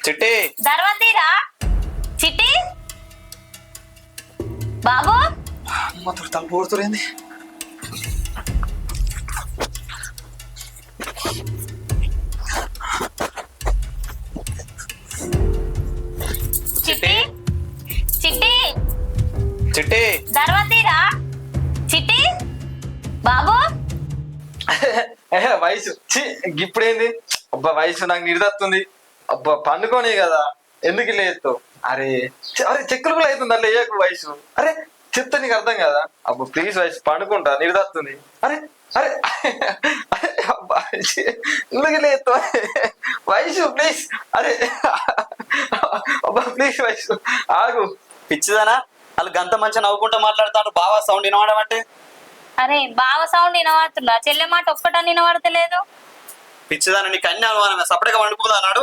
చిట్టి దర్వాతీరా చిట్టి బాబు మొత్తం తలుపు ఊడుతురేంది. చిట్టి చిట్టి చిట్టి దర్వాతీరా చిట్టి బాబు వయసు ఇప్పుడేంది అబ్బా వయసు నాకు నిడదత్తుంది. అబ్బా పండుకోనే కదా ఎందుకు ఇలా ఎత్తావు? అరే అరే చెక్కులు కూడా అవుతుంది అట్లా వేయకు వయసు. అరే చెప్తే నీకు అర్థం కదా. అబ్బా ప్లీజ్ వయసు పండుకుంటా నిడదత్తుంది. అరే అరే అరే అబ్బా ఎందుకు ఇలా ఎత్తావు వయసు ప్లీజ్. అరే అబ్బా ప్లీజ్ వయసు ఆగు. పిచ్చిదానా వాళ్ళు గంత మంచిగా నవ్వుకుంటూ మాట్లాడతాడు. బావా సౌండ్ వినవాడమంటే అరే బావ సౌండ్ వినబడుతుందా? చెల్లె మాట ఒక్కటని వినబడతలేదు. పిచ్చిదానా నీకు అన్ని అనుమానమే. సపరేట్గా వండుకుందా అన్నాడు.